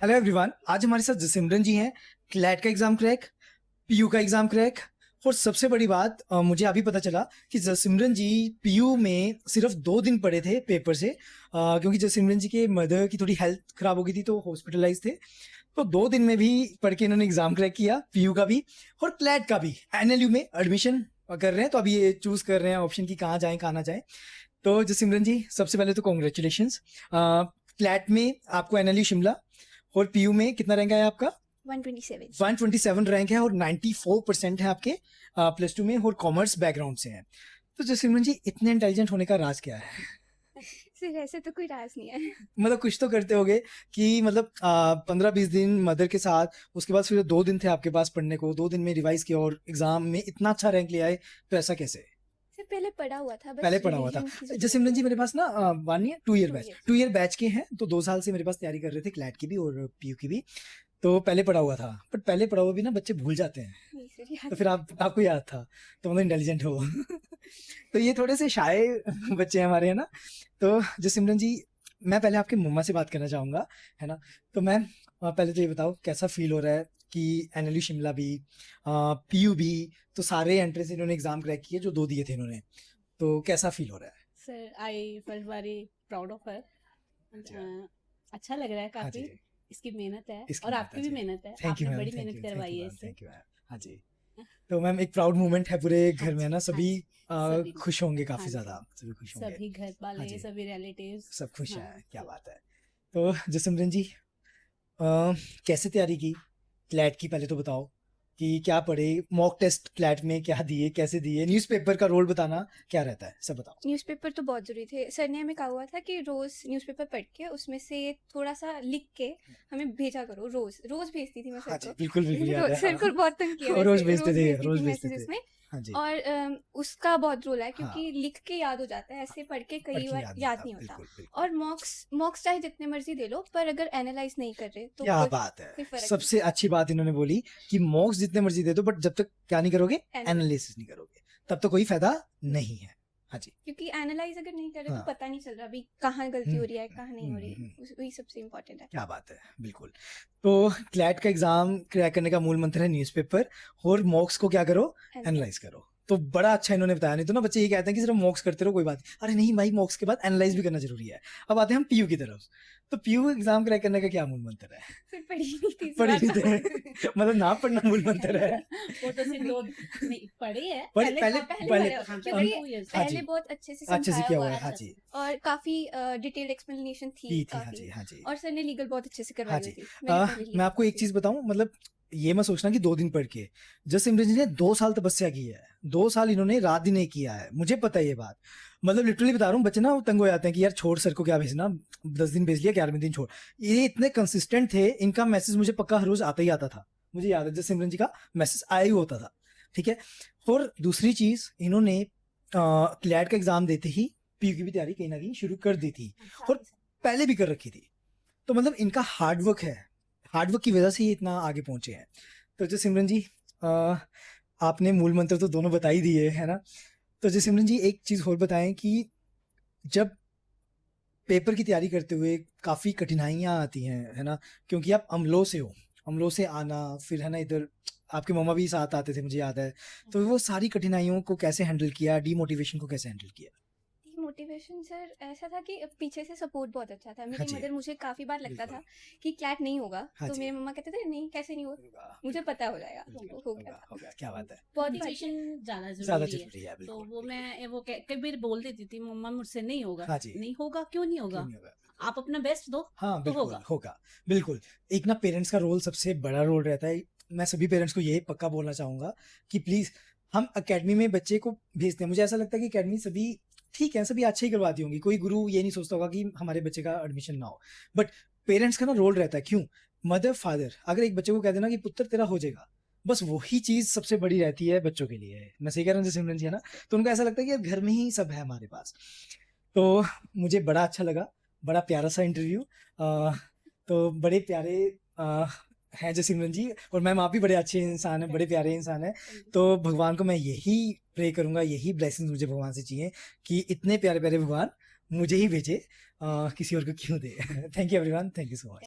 Hello everyone, आज हमारे साथ जसिमरन जी हैं। क्लैट का एग्जाम क्रैक, पीयू का एग्जाम क्रैक, और सबसे बड़ी बात मुझे अभी पता चला कि जसिमरन जी पीयू में सिर्फ 2 दिन पढ़े थे पेपर से, क्योंकि जसिमरन जी के मदर की थोड़ी हेल्थ खराब हो गई थी तो हॉस्पिटलाइज थे। तो 2 दिन में भी पढ़ के इन्होंने एग्जाम क्रैक किया, पीयू का भी और क्लैट का भी। एनएलयू में एडमिशन कर रहे हैं, तो अभी ये चूज कर रहे हैं ऑप्शन की कहाँ जाएं कहाँ ना जाएं। तो जसिमरन जी, सबसे पहले तो कॉन्ग्रेचुलेशंस। क्लैट में आपको एनएलयू शिमला और पीयू में कितना रैंक आया आपका? 127। 127 रैंक है और 94% है आपके +2 में, और कॉमर्स बैकग्राउंड से हैं। तो जसिमरन जी, इतने इंटेलिजेंट होने का राज क्या है? सर ऐसे तो कोई राज नहीं है। मतलब कुछ तो करते होगे कि मतलब 15-20 दिन मदर के साथ, उसके बाद फिर 2 दिन थे आपके पास पढ़ने को, 2 दिन में रिवाइज किया और एग्जाम में इतना अच्छा रैंक ले आए। तो ऐसा कैसे? सर पहले पढ़ा हुआ था, बस पहले पढ़ा हुआ था। रिवीजन की जरूरत जसिमरन जी, है। मेरे पास ना 1 year 2 year 2 batch years। 2 year batch के हैं, तो 2 साल से मेरे पास तैयारी कर रहे थे क्लैट की भी और पीयू की भी। तो पहले पढ़ा हुआ था, बट पहले पढ़ा हुआ भी ना बच्चे भूल जाते हैं। नहीं सर, याद तो फिर आपको याद था, तो मतलब इंटेलिजेंट हो। तो ये थोड़े से शाय बच्चे हैं हमारे, है ना। तो जसिमरन जी, मैं पहले आपके मम्मा से बात करना चाहूँगा, है ना। तो मैम, पहले तो ये बताओ कैसा फील हो रहा है कि एनएलयू शिमला भी, पीयू भी, तो सारे एंट्रेंस इन्होंने एग्जाम क्रैक किए जो 2 दिए थे इन्होंने, तो कैसा फील हो रहा है? Sir I felt very proud of her. अच्छा। अच्छा लग रहा है हाँ काफी। जी, इसकी मेहनत है इसकी और मेहनत, आपकी हाँ भी जी। मेहनत है, थैंक यू आपने मैम, बड़ी थैंक मेहनत यू, थैंक करवाई यू है मैम, इससे। Thank you ma'am. हाँ जी। तो मैम, एक प्राउड मोमेंट है, पूरे घर में, है ना, हाँ सभी जी, हाँ जी, खुश होंगे, हाँ काफी जी। ज्यादा सभी खुश होंगे। सभी घर हाँ वाले, जी, सभी रिलेटिव्स। सब खुश हाँ, हैं, क्या सब। बात है। तो जसमरन जी, कैसे तैयारी की क्लैट की, पहले तो बताओ कि क्या पढ़े, मॉक टेस्ट क्लैट में क्या दिए, कैसे दिए, न्यूज़पेपर का रोल बताना क्या रहता है, सब बताओ। न्यूज़पेपर तो बहुत जरूरी थे। सर ने हमें कहा हुआ था कि रोज न्यूज़पेपर पढ़ के उसमें से थोड़ा सा लिख के हमें भेजा करो। रोज रोज भेजती थी मैं सर हाँ जी, को। बिल्कुल बिल्कुल याद है, सर को हाँ। बहुत तंग किया और रोज वैसे, भेजते रोज थे, भेजती थी रोज भेजते मैसेज थे। उसमें। हाँ जी। और उसका बहुत रोल है, हाँ, क्योंकि लिख के याद हो जाता है, ऐसे पढ़ के पढ़ कई के बार याद नहीं याद था, नहीं होता। बिल्कुल बिल्कुल। और मॉक्स मॉक्स चाहे जितने मर्जी दे लो, पर अगर एनालाइज नहीं कर रहे तो क्या कोई बात है, कोई फर्क नहीं सबसे अच्छी बात इन्होंने बोली कि मॉक्स जितने मर्जी दे दो, बट जब तक क्या नहीं करोगे, पड़ता। एनालिसिस नहीं करोगे, तब तो कोई फायदा नहीं, नहीं है। हाँ जी। क्योंकि एनालाइज अगर नहीं कर रहे तो हाँ। पता नहीं चल रहा अभी कहाँ गलती हो रही है, कहाँ नहीं हो रही हम्म। है। वही सबसे इम्पोर्टेंट है। क्या बात है, बिल्कुल। तो क्लैट का एग्जाम क्रैक करने का मूल मंत्र है न्यूज़पेपर, और मॉक्स को क्या करो, एनालाइज करो। तो बड़ा अच्छा इन्होंने बताया, नहीं तो ना बच्चे ये कहते हैं कि सिर्फ मॉक्स करते रहो कोई बात नहीं। अरे नहीं भाई, मॉक्स के बाद एनालाइज भी करना जरूरी है। अब आते हैं हम पीयू की तरफ। तो पीयू एग्जाम क्रैक करने का क्या मूल मंत्र है? फिर पढ़ी नहीं थी इस पढ़ी बार नहीं तो। थे, मतलब ना पढ़ना मूल मंत्र है। वो तो सिर्फ दो नहीं पढ़ी है। पढ़े पहले पहले हाँ, पहले पहले पढ़े हो, हाँ, क्योंकि पहले 2 years। हाँ पहले जी, बहुत अच्छे से अच्छे से समझाया किया हुआ हुआ है, है। हाँ अच्छा जी। से। और काफी डिटेल्ड एक्सप्लेनेशन थी की थी, हाँ काफी। जी, हाँ जी। और सर ने लीगल बहुत अच्छे से हाँ करवाई हुई जी। थी। मैंने पहले मैं लीगल आपको एक थी। चीज बताऊं, मतलब ये मत सोचना कि 2 दिन पढ़ के। जस्ट इमरन जी ने 2 साल तपस्या की है, 2 साल इन्होंने रात दिन एक किया है, मुझे पता है ये बात। मतलब लिटरली बता रहा हूँ, बच्चे ना वो तंग हो जाते हैं कि यार छोड़, सर को क्या भेजना, 10 दिन भेज लिया, 11वें दिन छोड़। ये इतने कंसिस्टेंट थे, इनका मैसेज मुझे पक्का हर रोज आता ही आता था। मुझे याद है जस्ट सिमरन जी का मैसेज आया ही होता था, ठीक है। और दूसरी चीज, इन्होंने क्लैट का एग्जाम देते ही पीयू की भी तैयारी कहीं ना कहीं शुरू कर दी थी, और पहले भी कर रखी थी। तो मतलब इनका हार्डवर्क है, हार्डवर्क की वजह से ये इतना आगे पहुंचे हैं। तो जो सिमरन जी, आपने मूल मंत्र तो दोनों बता ही दिए, है ना। तो जो सिमरन जी, एक चीज और बताएं कि जब पेपर की तैयारी करते हुए काफी कठिनाइयां आती हैं, है ना, क्योंकि आप अमलों से हो, अमलों से आना, फिर है ना इधर आपके मम्मा भी साथ आते थे, मुझे याद है। तो वो सारी कठिनाइयों को कैसे हैंडल किया, डीमोटिवेशन को कैसे हैंडल किया? मोटिवेशन सर ऐसा था कि पीछे से सपोर्ट बहुत अच्छा था। हाँ मेरी जी, मदर, मुझे काफी बार लगता बिल्कुल। था कि क्लैट नहीं होगा, हाँ तो जी, मेरे मम्मा कहते थे नहीं, कैसे नहीं होगा, होगा, मुझे बिल्कुल पता हो जाएगा। बिल्कुल, हो गया होगा था। होगा, क्या बात है। बहुत बार मोटिवेशन ज्यादा ज्यादा जरूरी है। जरूरी है, तो बिल्कुल वो बिल्कुल। मैं वो कई बार बोल देती थी, मम्मा मुझसे नहीं होगा। हाँ जी, नहीं होगा, क्यों नहीं क्यों होगा? नहीं होगा, आप अपना बेस्ट दो हाँ तो बिल्कुल होगा। होगा, बिल्कुल। एक ना पेरेंट्स का रोल सबसे बड़ा रोल रहता है। मैं सभी पेरेंट्स को यही पक्का बोलना चाहूंगा कि प्लीज, हम एकेडमी में बच्चे को भेजते हैं, मुझे ऐसा लगता है कि एकेडमी सभी ठीक है, सभी अच्छे ही करवाती होंगी, कोई गुरु ये नहीं सोचता होगा कि हमारे बच्चे का एडमिशन ना हो। बट पेरेंट्स का ना रोल रहता है, क्यों, मदर फादर अगर एक बच्चे को कह देना कि पुत्र तेरा हो जाएगा, बस वही चीज सबसे बड़ी रहती है बच्चों के लिए। मैं सही कह रहा हूँ जैसे सिमरन जी, है ना। तो उनको ऐसा लगता है कि यार घर में ही सब है हमारे पास। तो मुझे बड़ा अच्छा लगा, बड़ा प्यारा सा इंटरव्यू। तो बड़े प्यारे आ, हैं जसिमरन जी, और मैम आप भी बड़े अच्छे इंसान हैं, बड़े प्यारे इंसान हैं। तो भगवान को मैं यही प्रे करूंगा, यही ब्लेसिंग्स मुझे भगवान से चाहिए कि इतने प्यारे प्यारे भगवान मुझे ही भेजे, किसी और को क्यों दे। Thank you everyone, thank you so much.